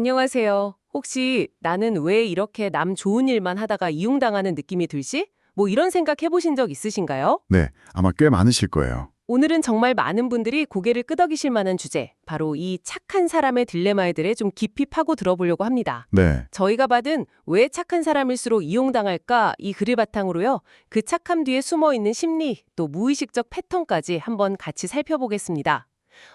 안녕하세요. 혹시 나는 왜 이렇게 남 좋은 일만 하다가 이용당하는 느낌이 들지? 뭐 이런 생각 해보신 적 있으신가요? 네, 아마 꽤 많으실 거예요. 오늘은 정말 많은 분들이 고개를 끄덕이실 만한 주제, 바로 이 착한 사람의 딜레마에 대해 좀 깊이 파고 들어보려고 합니다. 네, 저희가 받은 왜 착한 사람일수록 이용당할까 이 글을 바탕으로요. 그 착함 뒤에 숨어있는 심리, 또 무의식적 패턴까지 한번 같이 살펴보겠습니다.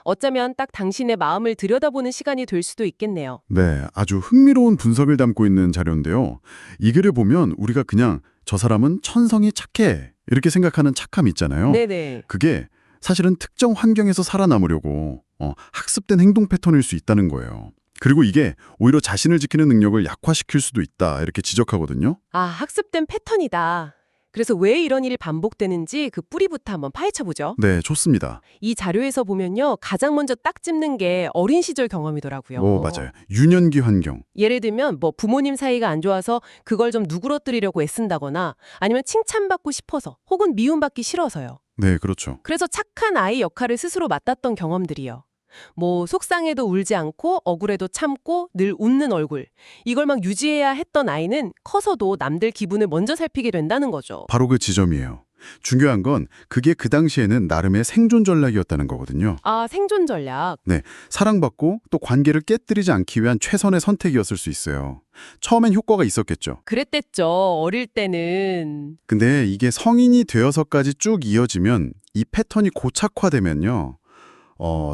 어쩌면 딱 당신의 마음을 들여다보는 시간이 될 수도 있겠네요. 네, 아주 흥미로운 분석을 담고 있는 자료인데요. 이 글을 보면 우리가 그냥 저 사람은 천성이 착해 이렇게 생각하는 착함 있잖아요. 네네. 그게 사실은 특정 환경에서 살아남으려고 학습된 행동 패턴일 수 있다는 거예요. 그리고 이게 오히려 자신을 지키는 능력을 약화시킬 수도 있다 이렇게 지적하거든요. 아, 학습된 패턴이다. 그래서 왜 이런 일이 반복되는지 그 뿌리부터 한번 파헤쳐보죠. 네, 좋습니다. 이 자료에서 보면요. 가장 먼저 딱 짚는 게 어린 시절 경험이더라고요. 오, 맞아요. 유년기 환경. 예를 들면 뭐 부모님 사이가 안 좋아서 그걸 좀 누그러뜨리려고 애쓴다거나 아니면 칭찬받고 싶어서 혹은 미움받기 싫어서요. 네, 그렇죠. 그래서 착한 아이 역할을 스스로 맡았던 경험들이요. 뭐 속상해도 울지 않고 억울해도 참고 늘 웃는 얼굴. 이걸 막 유지해야 했던 아이는 커서도 남들 기분을 먼저 살피게 된다는 거죠. 바로 그 지점이에요. 중요한 건 그게 그 당시에는 나름의 생존 전략이었다는 거거든요. 아, 생존 전략. 네, 사랑받고 또 관계를 깨뜨리지 않기 위한 최선의 선택이었을 수 있어요. 처음엔 효과가 있었겠죠. 그랬댔죠. 어릴 때는. 근데 이게 성인이 되어서까지 쭉 이어지면 이 패턴이 고착화되면요.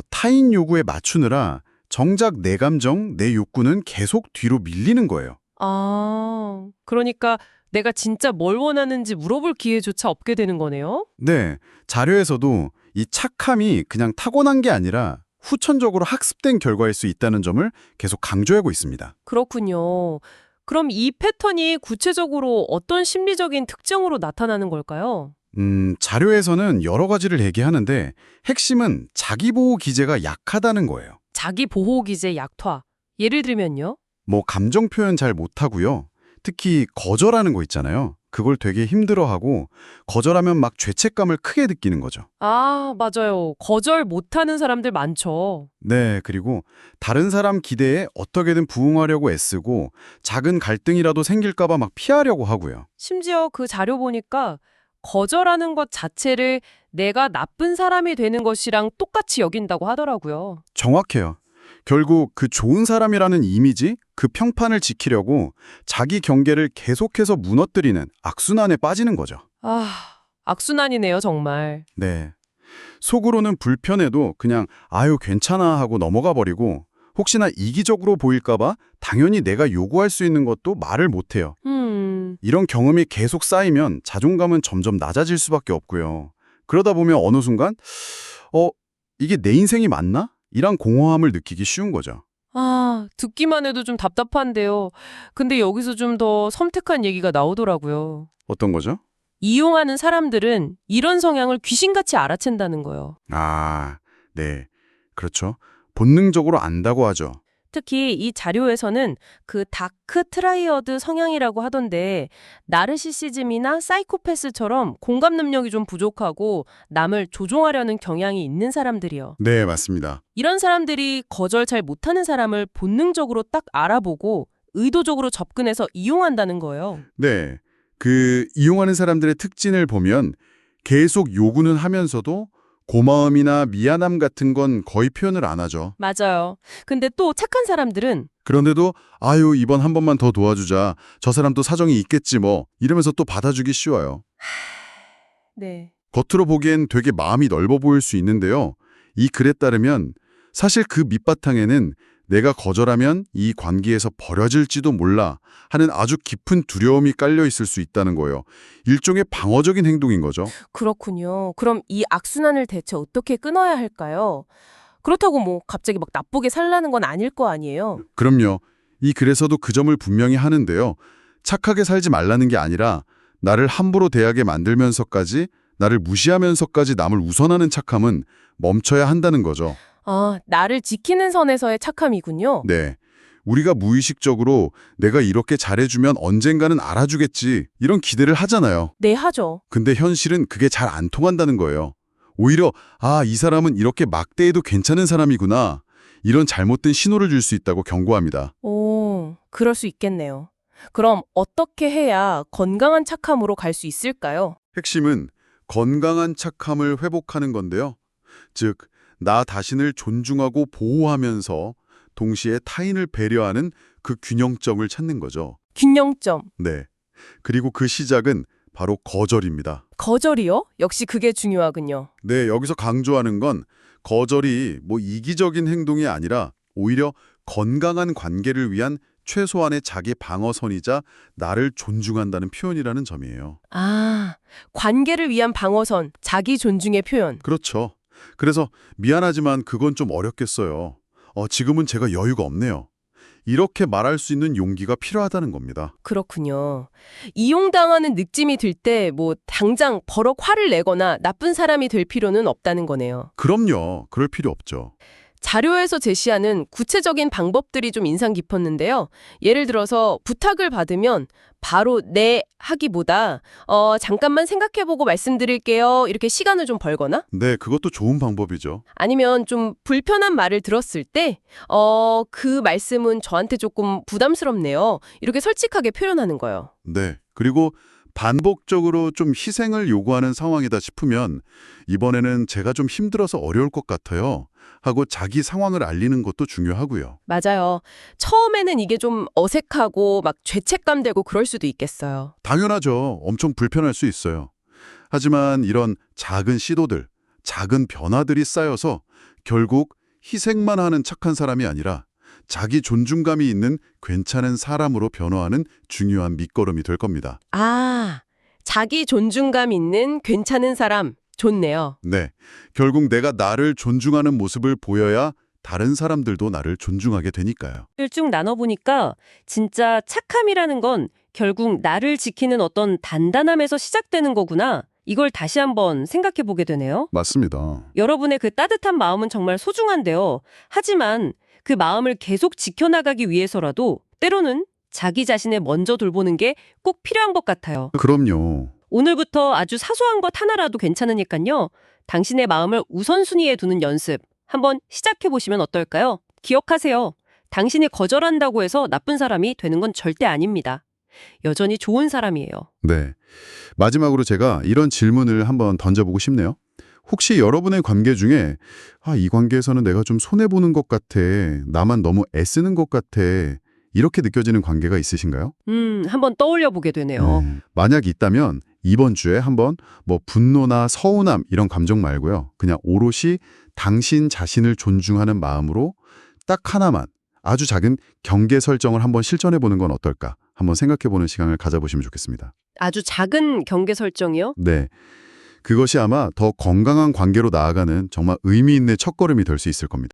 타인 요구에 맞추느라 정작 내 감정, 내 욕구는 계속 뒤로 밀리는 거예요. 아, 그러니까 내가 진짜 뭘 원하는지 물어볼 기회조차 없게 되는 거네요? 네, 자료에서도 이 착함이 그냥 타고난 게 아니라 후천적으로 학습된 결과일 수 있다는 점을 계속 강조하고 있습니다. 그렇군요. 그럼 이 패턴이 구체적으로 어떤 심리적인 특징으로 나타나는 걸까요? 자료에서는 여러 가지를 얘기하는데 핵심은 자기보호 기제가 약하다는 거예요. 자기 보호 기제 약화. 예를 들면요? 뭐 감정 표현 잘 못하고요. 특히 거절하는 거 있잖아요. 그걸 되게 힘들어하고 거절하면 막 죄책감을 크게 느끼는 거죠. 아, 맞아요. 거절 못하는 사람들 많죠. 네, 그리고 다른 사람 기대에 어떻게든 부응하려고 애쓰고 작은 갈등이라도 생길까 봐 막 피하려고 하고요. 심지어 그 자료 보니까 거절하는 것 자체를 내가 나쁜 사람이 되는 것이랑 똑같이 여긴다고 하더라고요. 정확해요. 결국 그 좋은 사람이라는 이미지, 그 평판을 지키려고 자기 경계를 계속해서 무너뜨리는 악순환에 빠지는 거죠. 아, 악순환이네요, 정말. 네. 속으로는 불편해도 그냥 아유 괜찮아 하고 넘어가 버리고 혹시나 이기적으로 보일까 봐 당연히 내가 요구할 수 있는 것도 말을 못 해요. 이런 경험이 계속 쌓이면 자존감은 점점 낮아질 수밖에 없고요. 그러다 보면 어느 순간 이게 내 인생이 맞나? 이런 공허함을 느끼기 쉬운 거죠. 아, 듣기만 해도 좀 답답한데요. 근데 여기서 좀 더 섬뜩한 얘기가 나오더라고요. 어떤 거죠? 이용하는 사람들은 이런 성향을 귀신같이 알아챈다는 거예요. 아, 네. 그렇죠. 본능적으로 안다고 하죠. 특히 이 자료에서는 그 다크 트라이어드 성향이라고 하던데 나르시시즘이나 사이코패스처럼 공감 능력이 좀 부족하고 남을 조종하려는 경향이 있는 사람들이요. 네, 맞습니다. 이런 사람들이 거절 잘 못하는 사람을 본능적으로 딱 알아보고 의도적으로 접근해서 이용한다는 거예요. 네. 그 이용하는 사람들의 특징을 보면 계속 요구는 하면서도 고마움이나 미안함 같은 건 거의 표현을 안 하죠. 맞아요. 근데 또 착한 사람들은 그런데도 아유 이번 한 번만 더 도와주자. 저 사람도 사정이 있겠지 뭐. 이러면서 또 받아주기 쉬워요. 네. 겉으로 보기엔 되게 마음이 넓어 보일 수 있는데요. 이 글에 따르면 사실 그 밑바탕에는 내가 거절하면 이 관계에서 버려질지도 몰라 하는 아주 깊은 두려움이 깔려 있을 수 있다는 거예요. 일종의 방어적인 행동인 거죠. 그렇군요. 그럼 이 악순환을 대체 어떻게 끊어야 할까요? 그렇다고 뭐 갑자기 막 나쁘게 살라는 건 아닐 거 아니에요. 그럼요. 이 글에서도 그 점을 분명히 하는데요. 착하게 살지 말라는 게 아니라 나를 함부로 대하게 만들면서까지 나를 무시하면서까지 남을 우선하는 착함은 멈춰야 한다는 거죠. 아, 나를 지키는 선에서의 착함이군요. 네. 우리가 무의식적으로 내가 이렇게 잘해주면 언젠가는 알아주겠지 이런 기대를 하잖아요. 네, 하죠. 근데 현실은 그게 잘 안 통한다는 거예요. 오히려 이 사람은 이렇게 막대해도 괜찮은 사람이구나. 이런 잘못된 신호를 줄 수 있다고 경고합니다. 오, 그럴 수 있겠네요. 그럼 어떻게 해야 건강한 착함으로 갈 수 있을까요? 핵심은 건강한 착함을 회복하는 건데요. 즉, 나 자신을 존중하고 보호하면서 동시에 타인을 배려하는 그 균형점을 찾는 거죠. 균형점. 네. 그리고 그 시작은 바로 거절입니다. 거절이요? 역시 그게 중요하군요. 네, 여기서 강조하는 건 거절이 뭐 이기적인 행동이 아니라 오히려 건강한 관계를 위한 최소한의 자기 방어선이자 나를 존중한다는 표현이라는 점이에요. 아, 관계를 위한 방어선, 자기 존중의 표현. 그렇죠. 그래서 미안하지만 그건 좀 어렵겠어요. 지금은 제가 여유가 없네요. 이렇게 말할 수 있는 용기가 필요하다는 겁니다. 그렇군요. 이용당하는 느낌이 들 때 당장 버럭 화를 내거나 나쁜 사람이 될 필요는 없다는 거네요. 그럼요. 그럴 필요 없죠. 자료에서 제시하는 구체적인 방법들이 좀 인상 깊었는데요. 예를 들어서 부탁을 받으면 바로 네 하기보다 잠깐만 생각해보고 말씀드릴게요. 이렇게 시간을 좀 벌거나 네, 그것도 좋은 방법이죠. 아니면 좀 불편한 말을 들었을 때 그 말씀은 저한테 조금 부담스럽네요. 이렇게 솔직하게 표현하는 거예요. 네. 그리고 반복적으로 좀 희생을 요구하는 상황이다 싶으면 이번에는 제가 좀 힘들어서 어려울 것 같아요. 하고 자기 상황을 알리는 것도 중요하고요. 맞아요. 처음에는 이게 좀 어색하고 막 죄책감 되고 그럴 수도 있겠어요. 당연하죠. 엄청 불편할 수 있어요. 하지만 이런 작은 시도들, 작은 변화들이 쌓여서 결국 희생만 하는 착한 사람이 아니라 자기 존중감이 있는 괜찮은 사람으로 변화하는 중요한 밑거름이 될 겁니다. 아, 자기 존중감 있는 괜찮은 사람. 좋네요. 네. 결국 내가 나를 존중하는 모습을 보여야 다른 사람들도 나를 존중하게 되니까요. 쭉 나눠보니까 진짜 착함이라는 건 결국 나를 지키는 어떤 단단함에서 시작되는 거구나. 이걸 다시 한번 생각해 보게 되네요. 맞습니다. 여러분의 그 따뜻한 마음은 정말 소중한데요. 하지만 그 마음을 계속 지켜나가기 위해서라도 때로는 자기 자신을 먼저 돌보는 게 꼭 필요한 것 같아요. 그럼요. 오늘부터 아주 사소한 것 하나라도 괜찮으니까요. 당신의 마음을 우선순위에 두는 연습 한번 시작해 보시면 어떨까요? 기억하세요. 당신이 거절한다고 해서 나쁜 사람이 되는 건 절대 아닙니다. 여전히 좋은 사람이에요. 네. 마지막으로 제가 이런 질문을 한번 던져보고 싶네요. 혹시 여러분의 관계 중에 이 관계에서는 내가 좀 손해보는 것 같아, 나만 너무 애쓰는 것 같아, 이렇게 느껴지는 관계가 있으신가요? 한번 떠올려 보게 되네요. 만약 있다면 이번 주에 한번 분노나 서운함 이런 감정 말고요. 그냥 오롯이 당신 자신을 존중하는 마음으로 딱 하나만 아주 작은 경계 설정을 한번 실천해 보는 건 어떨까? 한번 생각해 보는 시간을 가져보시면 좋겠습니다. 아주 작은 경계 설정이요? 네. 그것이 아마 더 건강한 관계로 나아가는 정말 의미 있는 첫걸음이 될 수 있을 겁니다.